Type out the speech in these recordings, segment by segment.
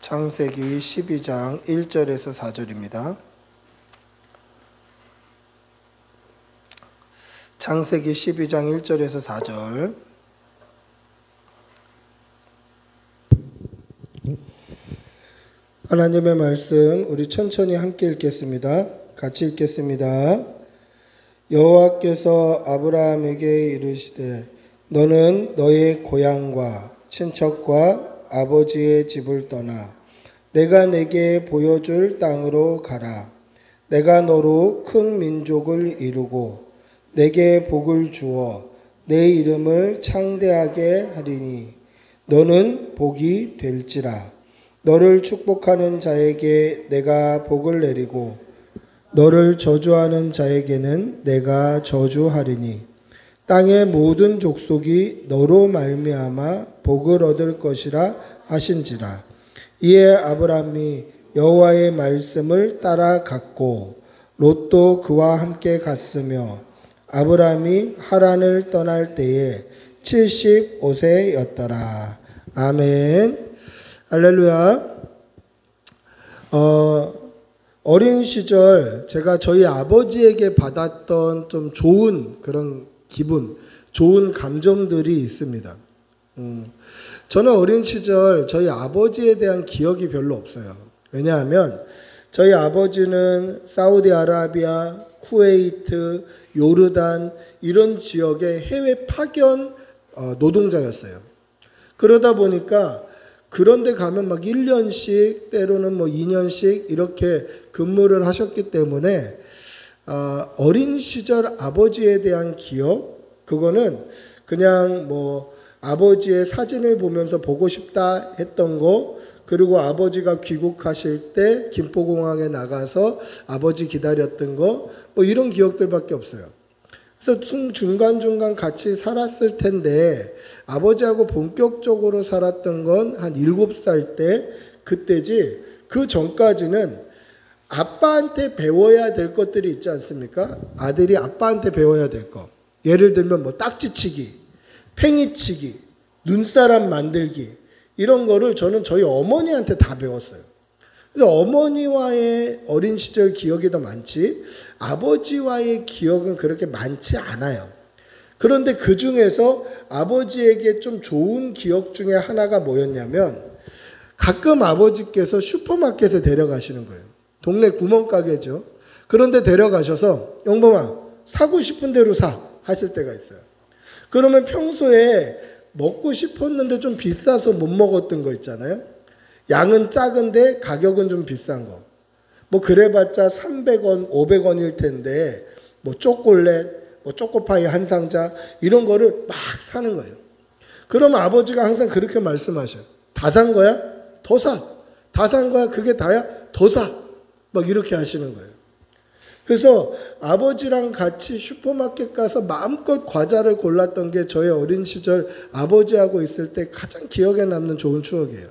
창세기 12장 1절에서 4절입니다. 창세기 12장 1절에서 4절. 하나님의 말씀 우리 천천히 함께 읽겠습니다. 같이 읽겠습니다. 여호와께서 아브라함에게 이르시되 너는 너의 고향과 친척과 아버지의 집을 떠나 내가 내게 보여줄 땅으로 가라. 내가 너로 큰 민족을 이루고 내게 복을 주어 내 이름을 창대하게 하리니 너는 복이 될지라. 너를 축복하는 자에게 내가 복을 내리고 너를 저주하는 자에게는 내가 저주하리니 땅의 모든 족속이 너로 말미암아 복을 얻을 것이라 하신지라. 이에 아브람이 여호와의 말씀을 따라갔고 롯도 그와 함께 갔으며 아브람이 하란을 떠날 때에 75세였더라. 아멘. 할렐루야. 어린 시절 제가 저희 아버지에게 받았던 좀 좋은 그런 기분, 좋은 감정들이 있습니다. 저는 어린 시절 저희 아버지에 대한 기억이 별로 없어요. 왜냐하면 저희 아버지는 사우디아라비아, 쿠웨이트, 요르단 이런 지역의 해외 파견 노동자였어요. 그러다 보니까 그런데 가면 막 1년씩 때로는 뭐 2년씩 이렇게 근무를 하셨기 때문에 어린 시절 아버지에 대한 기억, 그거는 그냥 뭐 아버지의 사진을 보면서 보고 싶다 했던 거, 그리고 아버지가 귀국하실 때 김포공항에 나가서 아버지 기다렸던 거, 뭐 이런 기억들밖에 없어요. 그래서 중간중간 같이 살았을 텐데 아버지하고 본격적으로 살았던 건 한 7살 때 그때지, 그 전까지는 아빠한테 배워야 될 것들이 있지 않습니까? 아들이 아빠한테 배워야 될 것. 예를 들면 뭐 딱지치기, 팽이치기, 눈사람 만들기 이런 거를 저는 저희 어머니한테 다 배웠어요. 그래서 어머니와의 어린 시절 기억이 더 많지 아버지와의 기억은 그렇게 많지 않아요. 그런데 그 중에서 아버지에게 좀 좋은 기억 중에 하나가 뭐였냐면 가끔 아버지께서 슈퍼마켓에 데려가시는 거예요. 동네 구멍가게죠. 그런데 데려가셔서 영범아 사고 싶은 대로 사 하실 때가 있어요. 그러면 평소에 먹고 싶었는데 좀 비싸서 못 먹었던 거 있잖아요. 양은 작은데 가격은 좀 비싼 거. 뭐 그래봤자 300원, 500원일 텐데 뭐 초콜릿, 뭐 초코파이 한 상자 이런 거를 막 사는 거예요. 그러면 아버지가 항상 그렇게 말씀하셔요. 다 산 거야? 더 사. 다 산 거야? 그게 다야? 더 사. 막 이렇게 하시는 거예요. 그래서 아버지랑 같이 슈퍼마켓 가서 마음껏 과자를 골랐던 게 저의 어린 시절 아버지하고 있을 때 가장 기억에 남는 좋은 추억이에요.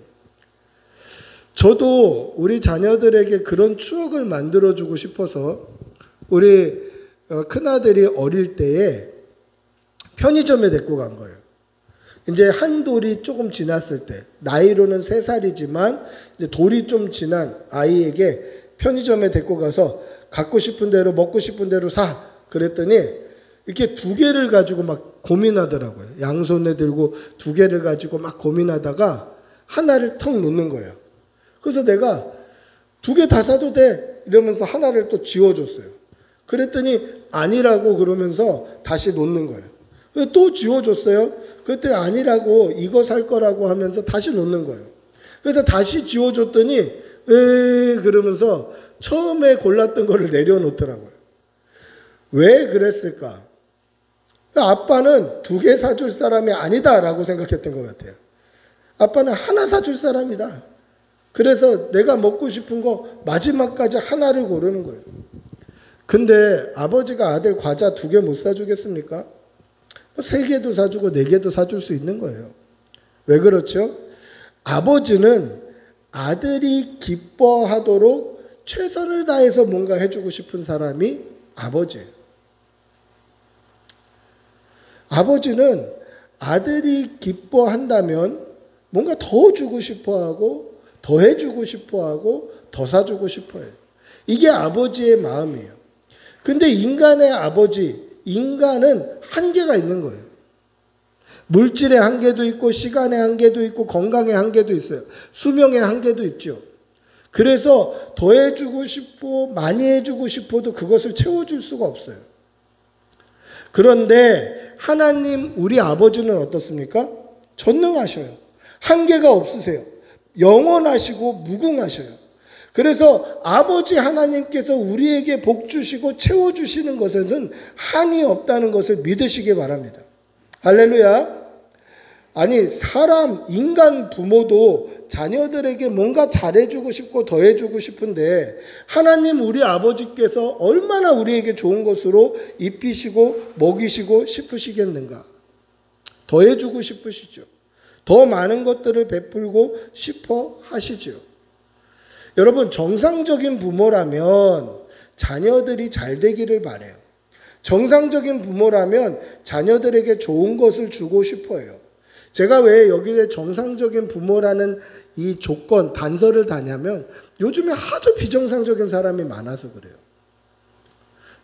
저도 우리 자녀들에게 그런 추억을 만들어주고 싶어서 우리 큰아들이 어릴 때에 편의점에 데리고 간 거예요. 이제 한 돌이 조금 지났을 때, 나이로는 3살이지만 이제 돌이 좀 지난 아이에게 편의점에 데리고 가서 갖고 싶은 대로 먹고 싶은 대로 사. 그랬더니 이렇게 2개를 가지고 막 고민하더라고요. 양손에 들고 2개를 가지고 막 고민하다가 하나를 턱 놓는 거예요. 그래서 내가 2개 다 사도 돼 이러면서 하나를 또 지워줬어요. 그랬더니 아니라고 그러면서 다시 놓는 거예요. 그래서 또 지워줬어요. 그랬더니 아니라고 이거 살 거라고 하면서 다시 놓는 거예요. 그래서 다시 지워줬더니 그러면서 처음에 골랐던 거를 내려놓더라고요. 왜 그랬을까? 아빠는 2개 사줄 사람이 아니다라고 생각했던 것 같아요. 아빠는 하나 사줄 사람이다. 그래서 내가 먹고 싶은 거 마지막까지 하나를 고르는 거예요. 근데 아버지가 아들 과자 2개 못 사주겠습니까? 3개도 사주고 4개도 사줄 수 있는 거예요. 왜 그렇죠? 아버지는 아들이 기뻐하도록 최선을 다해서 뭔가 해주고 싶은 사람이 아버지예요. 아버지는 아들이 기뻐한다면 뭔가 더 주고 싶어하고 더 해주고 싶어하고 더 사주고 싶어해요. 이게 아버지의 마음이에요. 근데 인간의 아버지, 인간은 한계가 있는 거예요. 물질의 한계도 있고 시간의 한계도 있고 건강의 한계도 있어요. 수명의 한계도 있죠. 그래서 더 해주고 싶고 많이 해주고 싶어도 그것을 채워줄 수가 없어요. 그런데 하나님 우리 아버지는 어떻습니까? 전능하셔요. 한계가 없으세요. 영원하시고 무궁하셔요. 그래서 아버지 하나님께서 우리에게 복 주시고 채워주시는 것에는 한이 없다는 것을 믿으시기 바랍니다. 할렐루야. 아니 사람 인간 부모도 자녀들에게 뭔가 잘해주고 싶고 더해주고 싶은데 하나님 우리 아버지께서 얼마나 우리에게 좋은 것으로 입히시고 먹이시고 싶으시겠는가. 더해주고 싶으시죠. 더 많은 것들을 베풀고 싶어 하시죠. 여러분 정상적인 부모라면 자녀들이 잘 되기를 바라요. 정상적인 부모라면 자녀들에게 좋은 것을 주고 싶어요. 제가 왜 여기에 정상적인 부모라는 이 조건, 단서를 다냐면 요즘에 하도 비정상적인 사람이 많아서 그래요.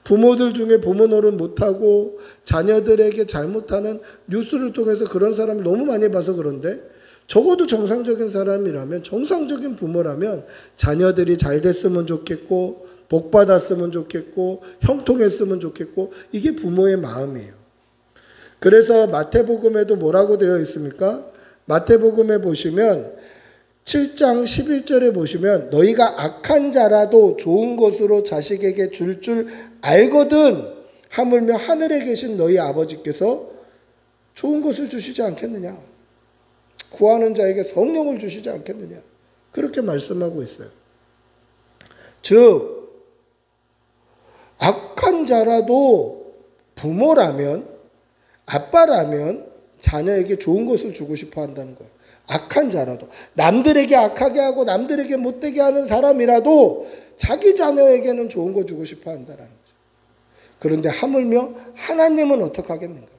부모들 중에 부모 노릇 못하고 자녀들에게 잘못하는 뉴스를 통해서 그런 사람을 너무 많이 봐서 그런데 적어도 정상적인 사람이라면 정상적인 부모라면 자녀들이 잘 됐으면 좋겠고 복 받았으면 좋겠고 형통했으면 좋겠고 이게 부모의 마음이에요. 그래서 마태복음에도 뭐라고 되어 있습니까? 마태복음에 보시면 7장 11절에 보시면 너희가 악한 자라도 좋은 것으로 자식에게 줄 알거든 하물며 하늘에 계신 너희 아버지께서 좋은 것을 주시지 않겠느냐. 구하는 자에게 성령을 주시지 않겠느냐. 그렇게 말씀하고 있어요. 즉 악한 자라도 부모라면 아빠라면 자녀에게 좋은 것을 주고 싶어 한다는 거예요. 악한 자라도 남들에게 악하게 하고 남들에게 못되게 하는 사람이라도 자기 자녀에게는 좋은 거 주고 싶어 한다는 거죠. 그런데 하물며 하나님은 어떻게 하겠는가?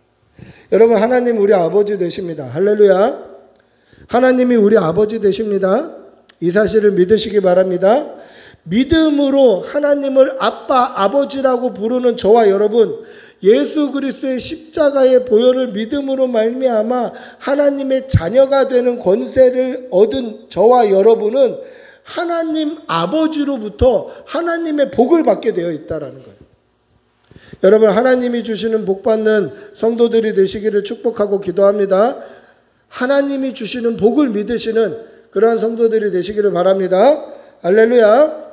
여러분 하나님 우리 아버지 되십니다. 할렐루야. 하나님이 우리 아버지 되십니다. 이 사실을 믿으시기 바랍니다. 믿음으로 하나님을 아빠, 아버지라고 부르는 저와 여러분, 예수 그리스도의 십자가의 보혈을 믿음으로 말미암아 하나님의 자녀가 되는 권세를 얻은 저와 여러분은 하나님 아버지로부터 하나님의 복을 받게 되어 있다는 거예요. 여러분 하나님이 주시는 복 받는 성도들이 되시기를 축복하고 기도합니다. 하나님이 주시는 복을 믿으시는 그러한 성도들이 되시기를 바랍니다. 할렐루야.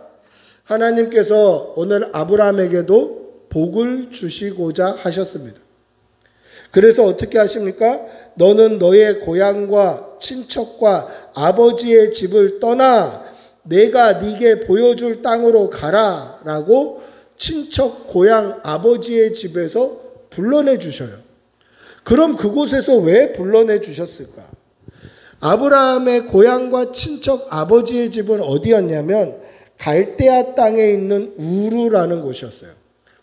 하나님께서 오늘 아브라함에게도 복을 주시고자 하셨습니다. 그래서 어떻게 하십니까? 너는 너의 고향과 친척과 아버지의 집을 떠나 내가 네게 보여줄 땅으로 가라 라고 친척 고향 아버지의 집에서 불러내 주셔요. 그럼 그곳에서 왜 불러내 주셨을까? 아브라함의 고향과 친척 아버지의 집은 어디였냐면 갈대아 땅에 있는 우르라는 곳이었어요.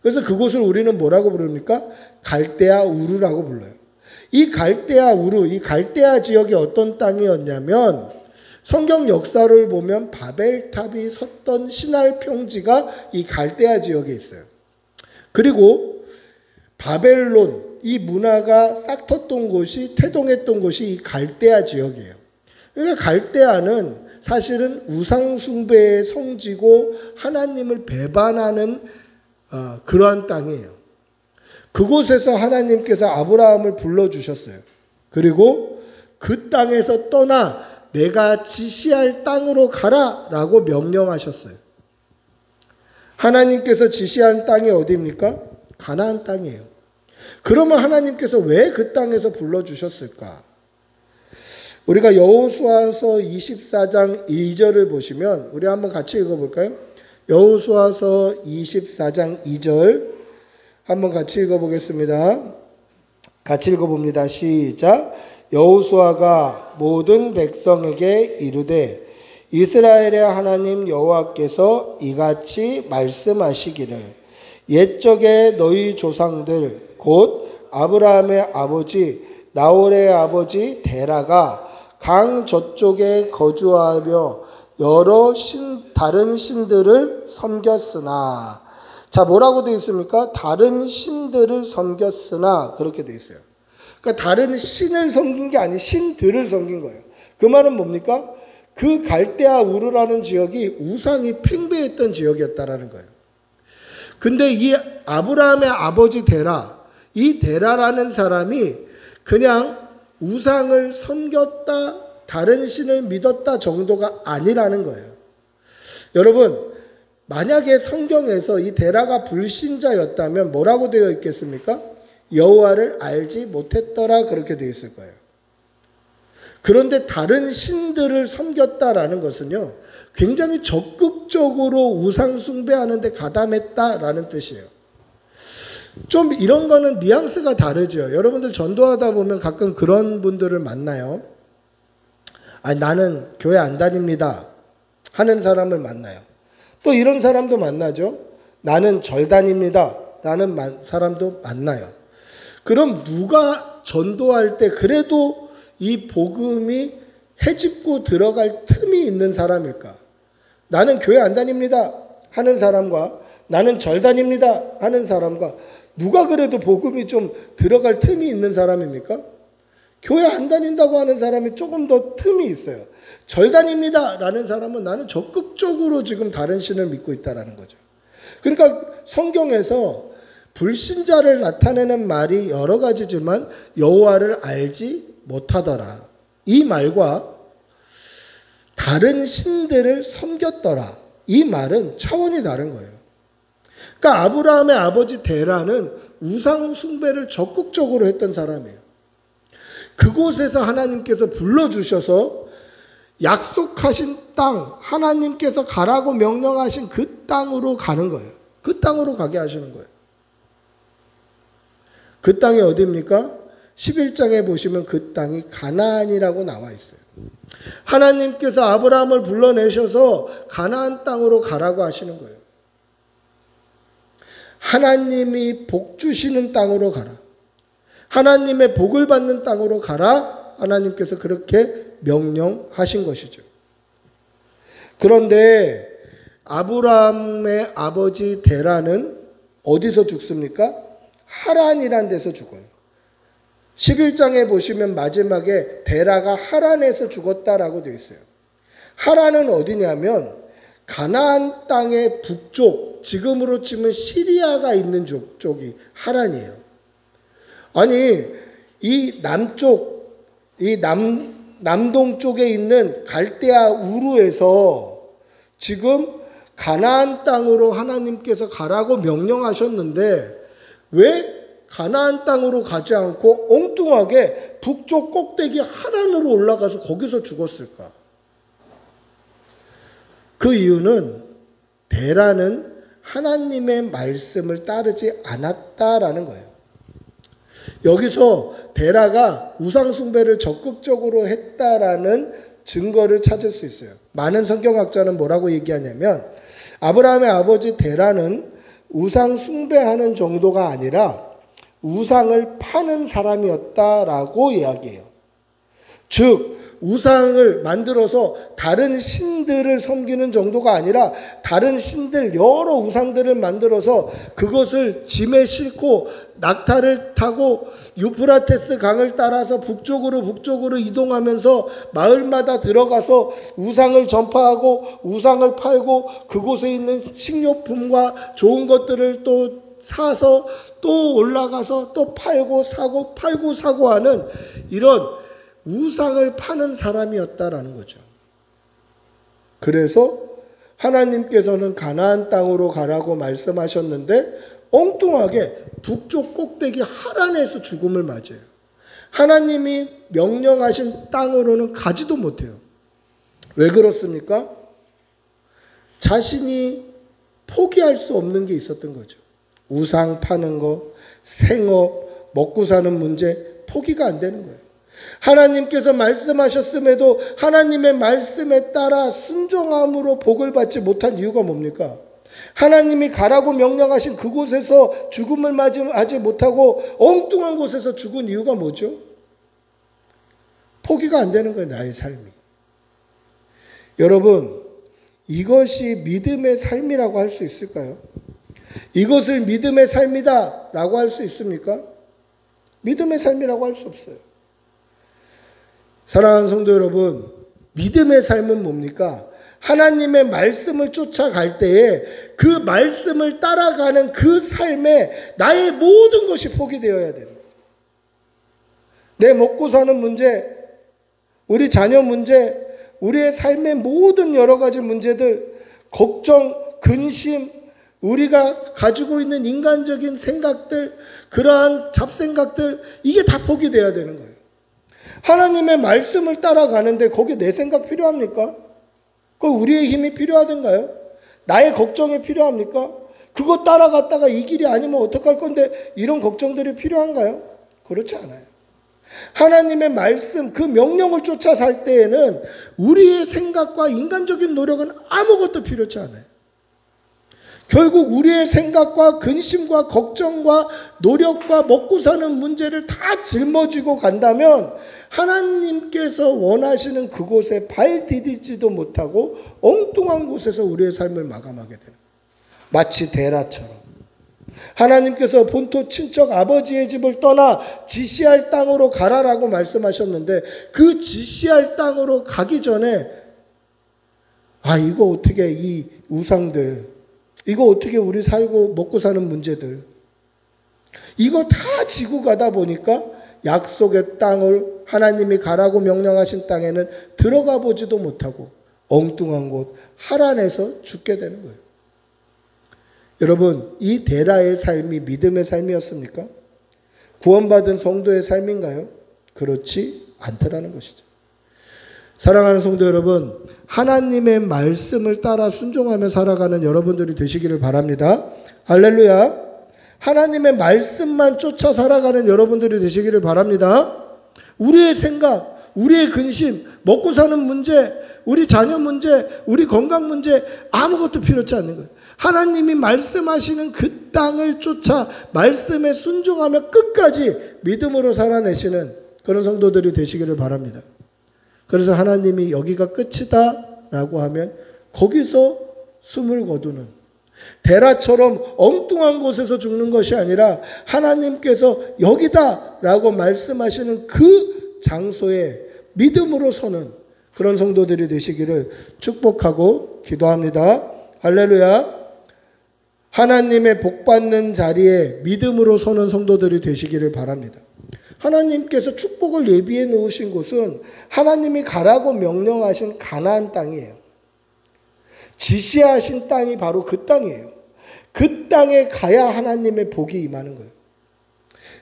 그래서 그곳을 우리는 뭐라고 부릅니까? 갈대아 우르라고 불러요. 이 갈대아 우르, 이 갈대아 지역이 어떤 땅이었냐면 성경 역사를 보면 바벨탑이 섰던 신할 평지가 이 갈대아 지역에 있어요. 그리고 바벨론, 이 문화가 싹텄던 곳이, 태동했던 곳이 이 갈대아 지역이에요. 그러니까 갈대아는 사실은 우상숭배의 성지고 하나님을 배반하는 그러한 땅이에요. 그곳에서 하나님께서 아브라함을 불러주셨어요. 그리고 그 땅에서 떠나 내가 지시할 땅으로 가라 라고 명령하셨어요. 하나님께서 지시한 땅이 어디입니까? 가나안 땅이에요. 그러면 하나님께서 왜 그 땅에서 불러주셨을까? 우리가 여호수아서 24장 2절을 보시면 우리 한번 같이 읽어볼까요? 여호수아서 24장 2절 한번 같이 읽어보겠습니다. 같이 읽어봅니다. 시작. 여호수아가 모든 백성에게 이르되 이스라엘의 하나님 여호와께서 이같이 말씀하시기를 옛적에 너희 조상들 곧 아브라함의 아버지 나홀의 아버지 데라가 강 저쪽에 거주하며 여러 다른 신들을 섬겼으나. 자, 뭐라고 되어 있습니까? 다른 신들을 섬겼으나, 그렇게 되어 있어요. 그러니까 다른 신을 섬긴 게 아닌 신들을 섬긴 거예요. 그 말은 뭡니까? 그 갈대아 우르라는 지역이 우상이 팽배했던 지역이었다라는 거예요. 근데 이 아브라함의 아버지 데라, 이 데라라는 사람이 그냥 우상을 섬겼다, 다른 신을 믿었다 정도가 아니라는 거예요. 여러분, 만약에 성경에서 이 데라가 불신자였다면 뭐라고 되어 있겠습니까? 여호와를 알지 못했더라, 그렇게 되어 있을 거예요. 그런데 다른 신들을 섬겼다라는 것은요, 굉장히 적극적으로 우상 숭배하는 데 가담했다라는 뜻이에요. 좀 이런 거는 뉘앙스가 다르죠. 여러분들 전도하다 보면 가끔 그런 분들을 만나요. 나는 교회 안 다닙니다 하는 사람을 만나요. 또 이런 사람도 만나죠. 나는 절 다닙니다 라는 사람도 만나요. 그럼 누가 전도할 때 그래도 이 복음이 헤집고 들어갈 틈이 있는 사람일까? 나는 교회 안 다닙니다 하는 사람과 나는 절 다닙니다 하는 사람과 누가 그래도 복음이 좀 들어갈 틈이 있는 사람입니까? 교회 안 다닌다고 하는 사람이 조금 더 틈이 있어요. 절 다닙니다 라는 사람은 나는 적극적으로 지금 다른 신을 믿고 있다라는 거죠. 그러니까 성경에서 불신자를 나타내는 말이 여러 가지지만 여호와를 알지 못하더라, 이 말과 다른 신들을 섬겼더라, 이 말은 차원이 다른 거예요. 그러니까 아브라함의 아버지 데라는 우상 숭배를 적극적으로 했던 사람이에요. 그곳에서 하나님께서 불러주셔서 약속하신 땅, 하나님께서 가라고 명령하신 그 땅으로 가는 거예요. 그 땅으로 가게 하시는 거예요. 그 땅이 어디입니까? 11장에 보시면 그 땅이 가나안이라고 나와 있어요. 하나님께서 아브라함을 불러내셔서 가나안 땅으로 가라고 하시는 거예요. 하나님이 복 주시는 땅으로 가라, 하나님의 복을 받는 땅으로 가라, 하나님께서 그렇게 명령하신 것이죠. 그런데 아브라함의 아버지 데라는 어디서 죽습니까? 하란이란 데서 죽어요. 11장에 보시면 마지막에 데라가 하란에서 죽었다라고 되어 있어요. 하란은 어디냐면 가나안 땅의 북쪽, 지금으로 치면 시리아가 있는 쪽이 하란이에요. 아니, 이 남쪽, 남동 쪽에 있는 갈대아 우르에서 지금 가나안 땅으로 하나님께서 가라고 명령하셨는데 왜 가나안 땅으로 가지 않고 엉뚱하게 북쪽 꼭대기 하란으로 올라가서 거기서 죽었을까? 그 이유는 데라는 하나님의 말씀을 따르지 않았다라는 거예요. 여기서 데라가 우상 숭배를 적극적으로 했다라는 증거를 찾을 수 있어요. 많은 성경학자는 뭐라고 얘기하냐면 아브라함의 아버지 데라는 우상 숭배하는 정도가 아니라 우상을 파는 사람이었다라고 이야기해요. 즉 우상을 만들어서 다른 신들을 섬기는 정도가 아니라 다른 신들, 여러 우상들을 만들어서 그것을 짐에 싣고 낙타를 타고 유프라테스 강을 따라서 북쪽으로 이동하면서 마을마다 들어가서 우상을 전파하고 우상을 팔고 그곳에 있는 식료품과 좋은 것들을 또 사서 또 올라가서 또 팔고 사고 하는 이런 우상을 파는 사람이었다라는 거죠. 그래서 하나님께서는 가나안 땅으로 가라고 말씀하셨는데 엉뚱하게 북쪽 꼭대기 하란에서 죽음을 맞아요. 하나님이 명령하신 땅으로는 가지도 못해요. 왜 그렇습니까? 자신이 포기할 수 없는 게 있었던 거죠. 우상 파는 거, 생업, 먹고 사는 문제 포기가 안 되는 거예요. 하나님께서 말씀하셨음에도 하나님의 말씀에 따라 순종함으로 복을 받지 못한 이유가 뭡니까? 하나님이 가라고 명령하신 그곳에서 죽음을 맞이하지 못하고 엉뚱한 곳에서 죽은 이유가 뭐죠? 포기가 안 되는 거예요, 나의 삶이. 여러분, 이것이 믿음의 삶이라고 할 수 있을까요? 이것을 믿음의 삶이다 라고 할 수 있습니까? 믿음의 삶이라고 할 수 없어요. 사랑하는 성도 여러분, 믿음의 삶은 뭡니까? 하나님의 말씀을 쫓아갈 때에 그 말씀을 따라가는 그 삶에 나의 모든 것이 포기되어야 됩니다. 내 먹고 사는 문제, 우리 자녀 문제, 우리의 삶의 모든 여러 가지 문제들, 걱정, 근심, 우리가 가지고 있는 인간적인 생각들, 그러한 잡생각들, 이게 다 포기돼야 되는 거예요. 하나님의 말씀을 따라가는데 거기에 내 생각 필요합니까? 그 우리의 힘이 필요하던가요? 나의 걱정이 필요합니까? 그거 따라갔다가 이 길이 아니면 어떡할 건데 이런 걱정들이 필요한가요? 그렇지 않아요. 하나님의 말씀, 그 명령을 쫓아 살 때에는 우리의 생각과 인간적인 노력은 아무것도 필요치 않아요. 결국 우리의 생각과 근심과 걱정과 노력과 먹고 사는 문제를 다 짊어지고 간다면 하나님께서 원하시는 그곳에 발 디디지도 못하고 엉뚱한 곳에서 우리의 삶을 마감하게 되는 거예요. 마치 데라처럼. 하나님께서 본토 친척 아버지의 집을 떠나 지시할 땅으로 가라라고 말씀하셨는데 그 지시할 땅으로 가기 전에 이거 어떻게 이 우상들, 이거 어떻게 우리 살고 먹고 사는 문제들, 이거 다 지고 가다 보니까 약속의 땅을 하나님이 가라고 명령하신 땅에는 들어가 보지도 못하고 엉뚱한 곳 하란에서 죽게 되는 거예요. 여러분, 이 데라의 삶이 믿음의 삶이었습니까? 구원받은 성도의 삶인가요? 그렇지 않더라는 것이죠. 사랑하는 성도 여러분, 하나님의 말씀을 따라 순종하며 살아가는 여러분들이 되시기를 바랍니다. 할렐루야. 하나님의 말씀만 쫓아 살아가는 여러분들이 되시기를 바랍니다. 우리의 생각, 우리의 근심, 먹고 사는 문제, 우리 자녀 문제, 우리 건강 문제 아무것도 필요치 않는 거예요. 하나님이 말씀하시는 그 땅을 쫓아 말씀에 순종하며 끝까지 믿음으로 살아내시는 그런 성도들이 되시기를 바랍니다. 그래서 하나님이 여기가 끝이다 라고 하면 거기서 숨을 거두는, 데라처럼 엉뚱한 곳에서 죽는 것이 아니라 하나님께서 여기다 라고 말씀하시는 그 장소에 믿음으로 서는 그런 성도들이 되시기를 축복하고 기도합니다. 할렐루야. 하나님의 복받는 자리에 믿음으로 서는 성도들이 되시기를 바랍니다. 하나님께서 축복을 예비해 놓으신 곳은 하나님이 가라고 명령하신 가나안 땅이에요. 지시하신 땅이 바로 그 땅이에요. 그 땅에 가야 하나님의 복이 임하는 거예요.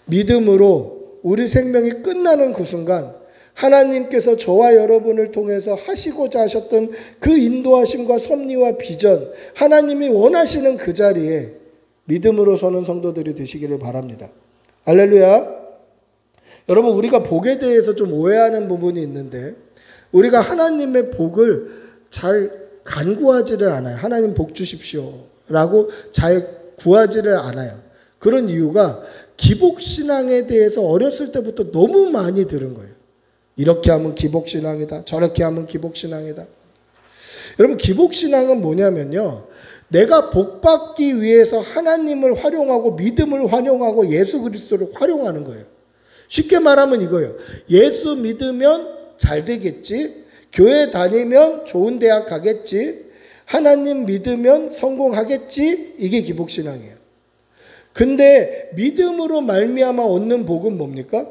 믿음으로 우리 생명이 끝나는 그 순간 하나님께서 저와 여러분을 통해서 하시고자 하셨던 그 인도하심과 섭리와 비전, 하나님이 원하시는 그 자리에 믿음으로 서는 성도들이 되시기를 바랍니다. 할렐루야. 여러분, 우리가 복에 대해서 좀 오해하는 부분이 있는데 우리가 하나님의 복을 잘 간구하지를 않아요. 하나님 복 주십시오 라고 잘 구하지를 않아요. 그런 이유가 기복신앙에 대해서 어렸을 때부터 너무 많이 들은 거예요. 이렇게 하면 기복신앙이다, 저렇게 하면 기복신앙이다. 여러분, 기복신앙은 뭐냐면요, 내가 복받기 위해서 하나님을 활용하고 믿음을 활용하고 예수 그리스도를 활용하는 거예요. 쉽게 말하면 이거예요. 예수 믿으면 잘 되겠지, 교회 다니면 좋은 대학 가겠지, 하나님 믿으면 성공하겠지, 이게 기복신앙이에요. 근데 믿음으로 말미암아 얻는 복은 뭡니까?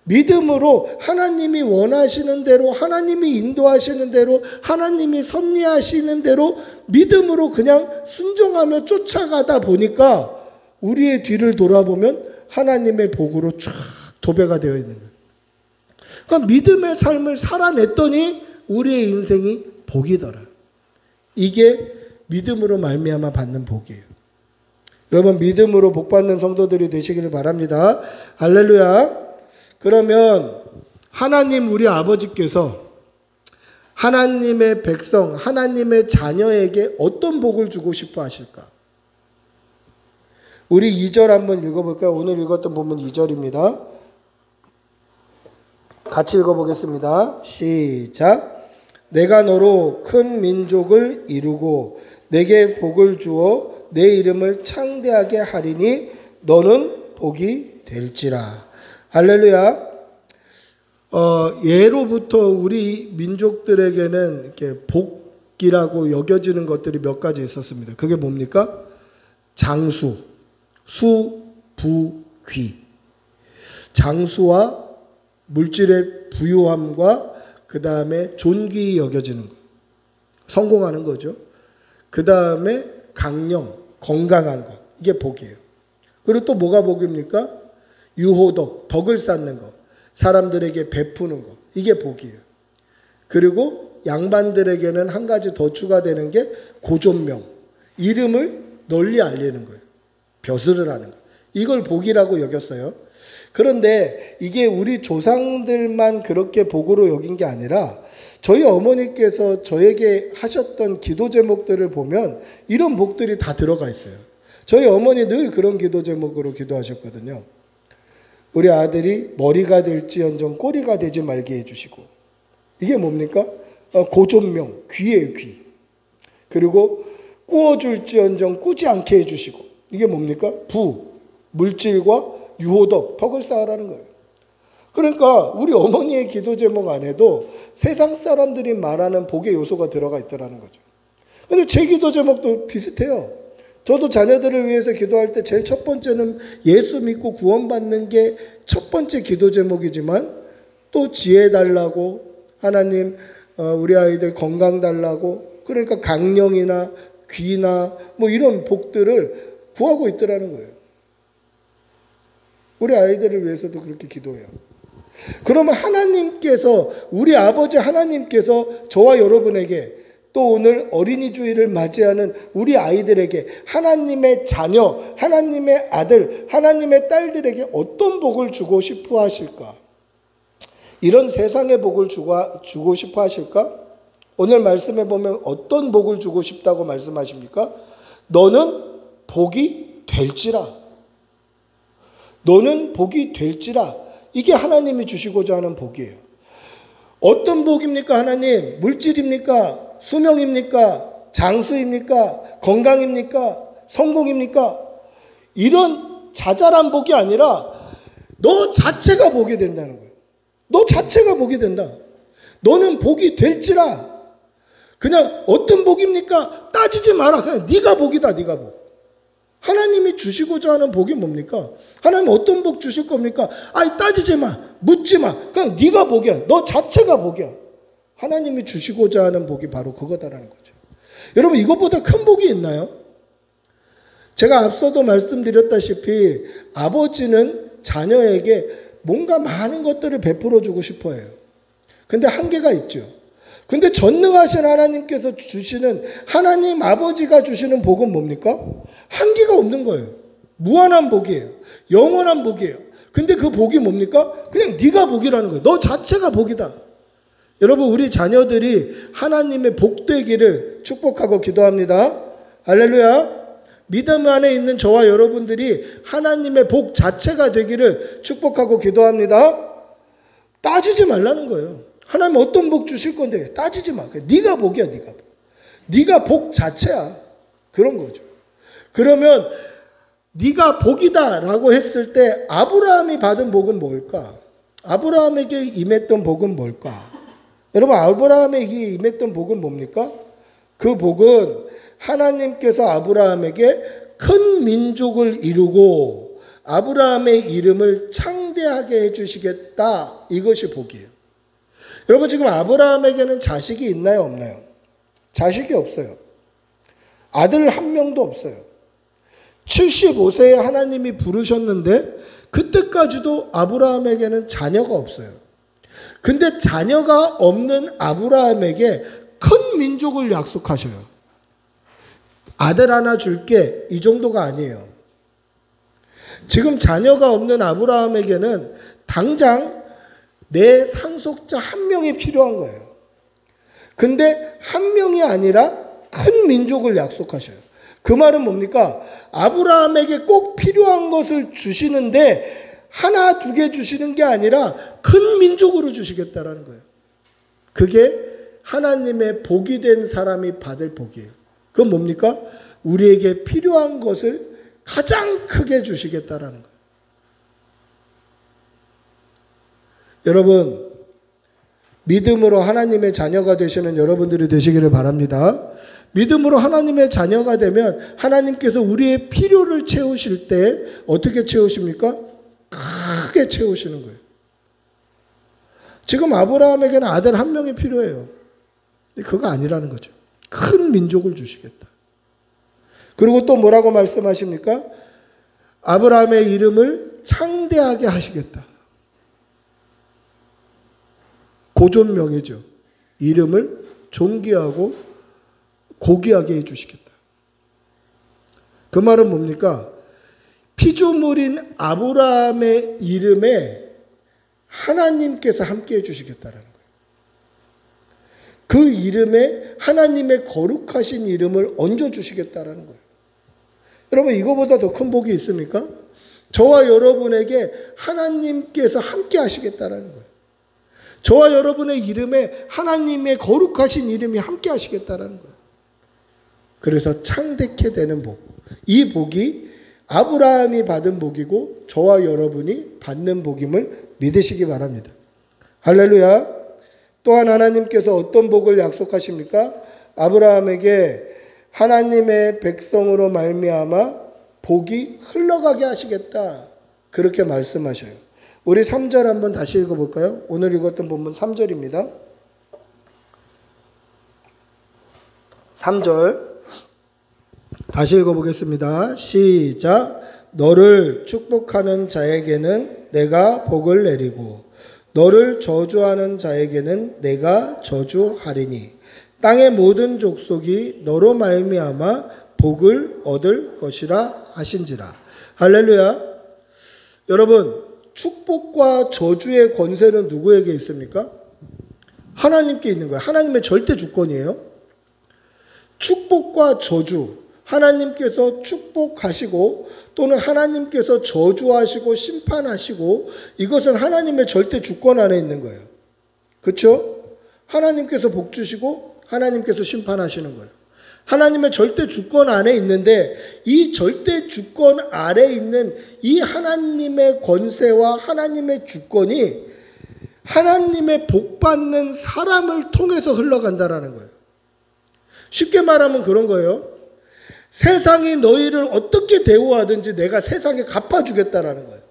믿음으로 하나님이 원하시는 대로, 하나님이 인도하시는 대로, 하나님이 섭리하시는 대로 믿음으로 그냥 순종하며 쫓아가다 보니까 우리의 뒤를 돌아보면 하나님의 복으로 쫙 도배가 되어 있는 거예요. 그러니까 믿음의 삶을 살아냈더니 우리의 인생이 복이더라. 이게 믿음으로 말미암아 받는 복이에요. 여러분, 믿음으로 복받는 성도들이 되시기를 바랍니다. 할렐루야. 그러면 하나님 우리 아버지께서 하나님의 백성, 하나님의 자녀에게 어떤 복을 주고 싶어 하실까? 우리 2절 한번 읽어볼까요? 오늘 읽었던 본문 2절입니다. 같이 읽어보겠습니다. 시작. 내가 너로 큰 민족을 이루고 내게 복을 주어 내 이름을 창대하게 하리니 너는 복이 될지라. 할렐루야. 예로부터 우리 민족들에게는 이렇게 복이라고 여겨지는 것들이 몇 가지 있었습니다. 그게 뭡니까? 장수, 수, 부, 귀. 장수와 물질의 부유함과 그 다음에 존귀히 여겨지는 것. 성공하는 거죠. 그 다음에 강령, 건강한 것. 이게 복이에요. 그리고 또 뭐가 복입니까? 유호덕, 덕을 쌓는 것. 사람들에게 베푸는 것. 이게 복이에요. 그리고 양반들에게는 한 가지 더 추가되는 게 고존명. 이름을 널리 알리는 거예요. 벼슬을 하는 것. 이걸 복이라고 여겼어요. 그런데 이게 우리 조상들만 그렇게 복으로 여긴 게 아니라 저희 어머니께서 저에게 하셨던 기도 제목들을 보면 이런 복들이 다 들어가 있어요. 저희 어머니 늘 그런 기도 제목으로 기도하셨거든요. 우리 아들이 머리가 될지언정 꼬리가 되지 말게 해주시고. 이게 뭡니까? 고존명, 귀예요, 귀. 그리고 꾸어줄지언정 꾸지 않게 해주시고. 이게 뭡니까? 부, 물질과 유호덕, 덕을 쌓으라는 거예요. 그러니까 우리 어머니의 기도 제목 안에도 세상 사람들이 말하는 복의 요소가 들어가 있더라는 거죠. 근데 제 기도 제목도 비슷해요. 저도 자녀들을 위해서 기도할 때 제일 첫 번째는 예수 믿고 구원받는 게 첫 번째 기도 제목이지만 또 지혜 달라고, 하나님 우리 아이들 건강 달라고, 그러니까 강령이나 귀나 뭐 이런 복들을 구하고 있더라는 거예요. 우리 아이들을 위해서도 그렇게 기도해요. 그러면 하나님께서, 우리 아버지 하나님께서 저와 여러분에게 또 오늘 어린이 주일을 맞이하는 우리 아이들에게 하나님의 자녀, 하나님의 아들, 하나님의 딸들에게 어떤 복을 주고 싶어 하실까? 이런 세상의 복을 주고 싶어 하실까? 오늘 말씀해 보면 어떤 복을 주고 싶다고 말씀하십니까? 너는 복이 될지라. 너는 복이 될지라. 이게 하나님이 주시고자 하는 복이에요. 어떤 복입니까? 하나님, 물질입니까? 수명입니까? 장수입니까? 건강입니까? 성공입니까? 이런 자잘한 복이 아니라 너 자체가 복이 된다는 거예요. 너 자체가 복이 된다. 너는 복이 될지라. 그냥 어떤 복입니까? 따지지 마라. 그냥 네가 복이다. 네가 복. 하나님이 주시고자 하는 복이 뭡니까? 하나님 어떤 복 주실 겁니까? 아니 따지지 마. 묻지 마. 그냥 네가 복이야. 너 자체가 복이야. 하나님이 주시고자 하는 복이 바로 그거다라는 거죠. 여러분, 이것보다 큰 복이 있나요? 제가 앞서도 말씀드렸다시피 아버지는 자녀에게 뭔가 많은 것들을 베풀어 주고 싶어 해요. 근데 한계가 있죠. 근데 전능하신 하나님께서 주시는, 하나님 아버지가 주시는 복은 뭡니까? 한계가 없는 거예요. 무한한 복이에요. 영원한 복이에요. 근데 그 복이 뭡니까? 그냥 네가 복이라는 거예요. 너 자체가 복이다. 여러분, 우리 자녀들이 하나님의 복되기를 축복하고 기도합니다. 할렐루야. 믿음 안에 있는 저와 여러분들이 하나님의 복 자체가 되기를 축복하고 기도합니다. 따지지 말라는 거예요. 하나님 어떤 복 주실 건데 따지지 마. 네가 복이야. 네가 복. 네가 복 자체야. 그런 거죠. 그러면 네가 복이다라고 했을 때 아브라함이 받은 복은 뭘까? 아브라함에게 임했던 복은 뭘까? 여러분, 아브라함에게 임했던 복은 뭡니까? 그 복은 하나님께서 아브라함에게 큰 민족을 이루고 아브라함의 이름을 창대하게 해주시겠다. 이것이 복이에요. 여러분, 지금 아브라함에게는 자식이 있나요? 없나요? 자식이 없어요. 아들 한 명도 없어요. 75세에 하나님이 부르셨는데 그때까지도 아브라함에게는 자녀가 없어요. 근데 자녀가 없는 아브라함에게 큰 민족을 약속하셔요. 아들 하나 줄게, 이 정도가 아니에요. 지금 자녀가 없는 아브라함에게는 당장 내 상속자 한 명이 필요한 거예요. 근데 한 명이 아니라 큰 민족을 약속하셔요. 그 말은 뭡니까? 아브라함에게 꼭 필요한 것을 주시는데 하나 두 개 주시는 게 아니라 큰 민족으로 주시겠다라는 거예요. 그게 하나님의 복이 된 사람이 받을 복이에요. 그건 뭡니까? 우리에게 필요한 것을 가장 크게 주시겠다라는 거예요. 여러분, 믿음으로 하나님의 자녀가 되시는 여러분들이 되시기를 바랍니다. 믿음으로 하나님의 자녀가 되면 하나님께서 우리의 필요를 채우실 때 어떻게 채우십니까? 크게 채우시는 거예요. 지금 아브라함에게는 아들 한 명이 필요해요. 그거 아니라는 거죠. 큰 민족을 주시겠다. 그리고 또 뭐라고 말씀하십니까? 아브라함의 이름을 창대하게 하시겠다. 고존명이죠. 이름을 존귀하고 고귀하게 해주시겠다. 그 말은 뭡니까? 피조물인 아브라함의 이름에 하나님께서 함께 해주시겠다라는 거예요. 그 이름에 하나님의 거룩하신 이름을 얹어주시겠다라는 거예요. 여러분, 이거보다 더 큰 복이 있습니까? 저와 여러분에게 하나님께서 함께 하시겠다라는 거예요. 저와 여러분의 이름에 하나님의 거룩하신 이름이 함께 하시겠다라는 거예요. 그래서 창대케 되는 복. 이 복이 아브라함이 받은 복이고 저와 여러분이 받는 복임을 믿으시기 바랍니다. 할렐루야. 또한 하나님께서 어떤 복을 약속하십니까? 아브라함에게 하나님의 백성으로 말미암아 복이 흘러가게 하시겠다. 그렇게 말씀하셔요. 우리 3절 한번 다시 읽어볼까요? 오늘 읽었던 본문 3절입니다. 3절 다시 읽어보겠습니다. 시작. 너를 축복하는 자에게는 내가 복을 내리고 너를 저주하는 자에게는 내가 저주하리니 땅의 모든 족속이 너로 말미암아 복을 얻을 것이라 하신지라. 할렐루야. 여러분, 축복과 저주의 권세는 누구에게 있습니까? 하나님께 있는 거예요. 하나님의 절대 주권이에요. 축복과 저주, 하나님께서 축복하시고 또는 하나님께서 저주하시고 심판하시고, 이것은 하나님의 절대 주권 안에 있는 거예요. 그렇죠? 하나님께서 복 주시고 하나님께서 심판하시는 거예요. 하나님의 절대 주권 안에 있는데, 이 절대 주권 아래 있는 이 하나님의 권세와 하나님의 주권이 하나님의 복받는 사람을 통해서 흘러간다라는 거예요. 쉽게 말하면 그런 거예요. 세상이 너희를 어떻게 대우하든지 내가 세상에 갚아주겠다라는 거예요.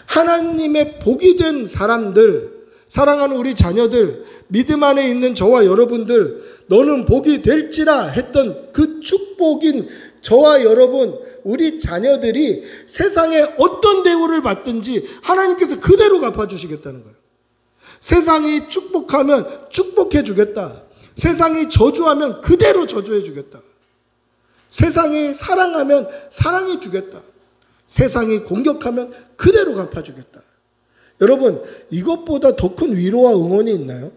하나님의 복이 된 사람들, 사랑하는 우리 자녀들, 믿음 안에 있는 저와 여러분들, 너는 복이 될지라 했던 그 축복인 저와 여러분, 우리 자녀들이 세상에 어떤 대우를 받든지 하나님께서 그대로 갚아주시겠다는 거예요. 세상이 축복하면 축복해 주겠다. 세상이 저주하면 그대로 저주해 주겠다. 세상이 사랑하면 사랑해 주겠다. 세상이 공격하면 그대로 갚아주겠다. 여러분, 이것보다 더 큰 위로와 응원이 있나요?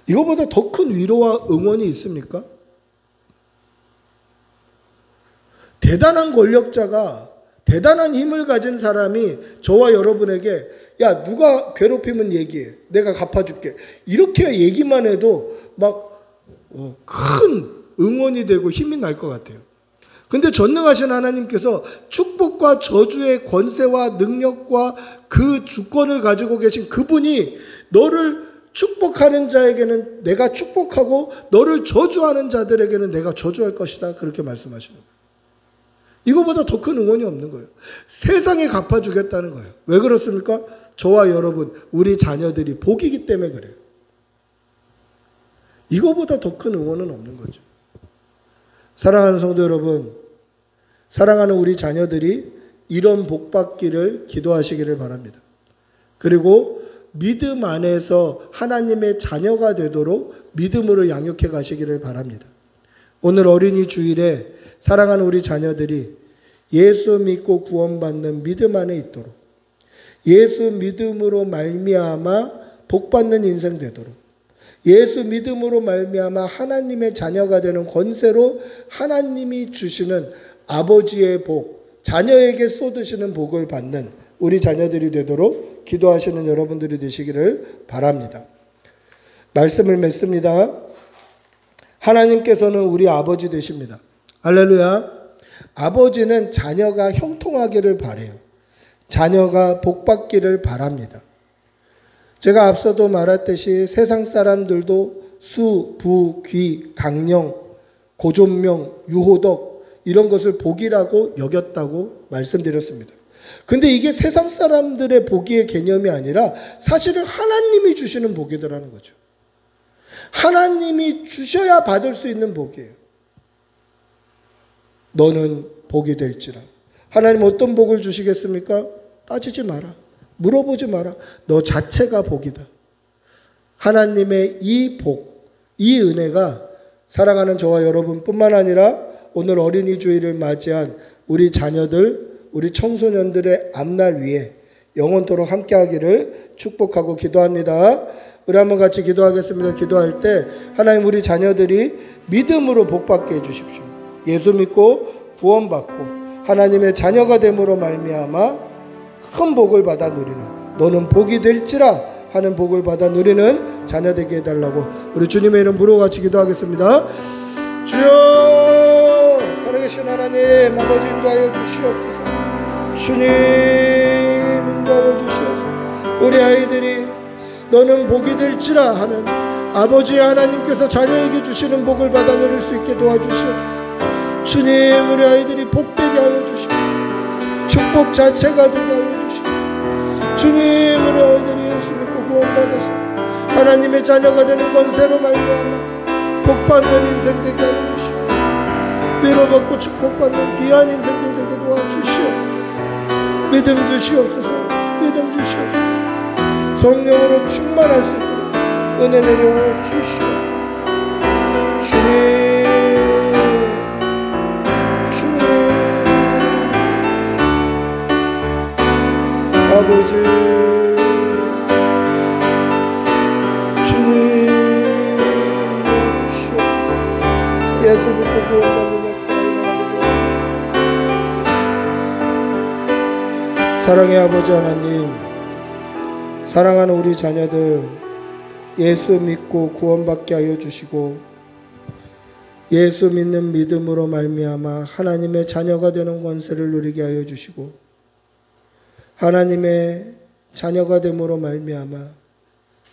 이것보다 더 큰 위로와 응원이 있습니까? 대단한 권력자가, 대단한 힘을 가진 사람이 저와 여러분에게 야, 누가 괴롭히면 얘기해. 내가 갚아줄게. 이렇게 얘기만 해도 막 큰 응원이 되고 힘이 날 것 같아요. 근데 전능하신 하나님께서 축복과 저주의 권세와 능력과 그 주권을 가지고 계신 그분이 너를 축복하는 자에게는 내가 축복하고 너를 저주하는 자들에게는 내가 저주할 것이다. 그렇게 말씀하시는 거예요. 이거보다 더 큰 응원이 없는 거예요. 세상에 갚아주겠다는 거예요. 왜 그렇습니까? 저와 여러분, 우리 자녀들이 복이기 때문에 그래요. 이거보다 더 큰 응원은 없는 거죠. 사랑하는 성도 여러분, 사랑하는 우리 자녀들이 이런 복 받기를 기도하시기를 바랍니다. 그리고 믿음 안에서 하나님의 자녀가 되도록 믿음으로 양육해 가시기를 바랍니다. 오늘 어린이 주일에 사랑하는 우리 자녀들이 예수 믿고 구원받는 믿음 안에 있도록, 예수 믿음으로 말미암아 복받는 인생 되도록, 예수 믿음으로 말미암아 하나님의 자녀가 되는 권세로 하나님이 주시는 아버지의 복, 자녀에게 쏟으시는 복을 받는 우리 자녀들이 되도록 기도하시는 여러분들이 되시기를 바랍니다. 말씀을 맺습니다. 하나님께서는 우리 아버지 되십니다. 할렐루야. 아버지는 자녀가 형통하기를 바라요. 자녀가 복받기를 바랍니다. 제가 앞서도 말했듯이 세상 사람들도 수, 부, 귀, 강령, 고존명, 유호덕 이런 것을 복이라고 여겼다고 말씀드렸습니다. 근데 이게 세상 사람들의 복의 개념이 아니라 사실은 하나님이 주시는 복이더라는 거죠. 하나님이 주셔야 받을 수 있는 복이에요. 너는 복이 될지라. 하나님 어떤 복을 주시겠습니까? 따지지 마라. 물어보지 마라. 너 자체가 복이다. 하나님의 이 복, 이 은혜가 사랑하는 저와 여러분뿐만 아니라 오늘 어린이 주일을 맞이한 우리 자녀들, 우리 청소년들의 앞날 위에 영원토록 함께하기를 축복하고 기도합니다. 우리 한번 같이 기도하겠습니다. 기도할 때 하나님 우리 자녀들이 믿음으로 복받게 해주십시오. 예수 믿고 구원받고 하나님의 자녀가 됨으로 말미암아 큰 복을 받아 누리는, 너는 복이 될지라 하는 복을 받아 누리는 자녀 되게 해달라고 우리 주님의 이름으로 같이 기도하겠습니다. 주여, 살아계신 하나님 아버지 인도하여 주시옵소서. 주님 인도하여 주시옵소서. 우리 아이들이 너는 복이 될지라 하는 아버지 하나님께서 자녀에게 주시는 복을 받아 누릴 수 있게 도와주시옵소서. 주님, 우리 아이들이 복되게 하여 주시고 축복 자체가 되게 하여 주시고, 주님, 우리 아이들이 예수 믿고 구원받아서 하나님의 자녀가 되는 권세로 말미암아 복받는 인생 되게 하여 주시고 위로받고 축복받는 귀한 인생들 되게 도와주시옵소서. 믿음 주시옵소서. 믿음 주시옵소서. 성령으로 충만할 수 있도록 은혜 내려 주시옵소서. 주님, 아버지, 주님 도와주시옵소서. 예수 믿고 구원받는 역사가 일어나게 도와주시옵소서. 사랑의 아버지 하나님, 사랑하는 우리 자녀들 예수 믿고 구원받게 하여 주시고 예수 믿는 믿음으로 말미암아 하나님의 자녀가 되는 권세를 누리게 하여 주시고 하나님의 자녀가 됨으로 말미암아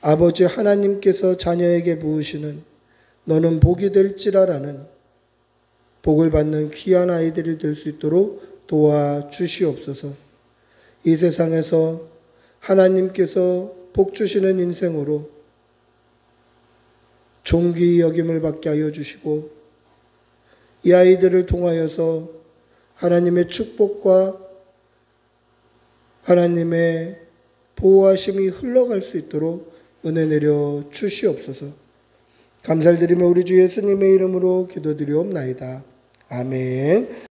아버지 하나님께서 자녀에게 부으시는 너는 복이 될지라라는 복을 받는 귀한 아이들이 될 수 있도록 도와주시옵소서. 이 세상에서 하나님께서 복 주시는 인생으로 존귀 여김을 받게 하여 주시고 이 아이들을 통하여서 하나님의 축복과 하나님의 보호하심이 흘러갈 수 있도록 은혜 내려 주시옵소서. 감사를 드리며 우리 주 예수님의 이름으로 기도드리옵나이다. 아멘.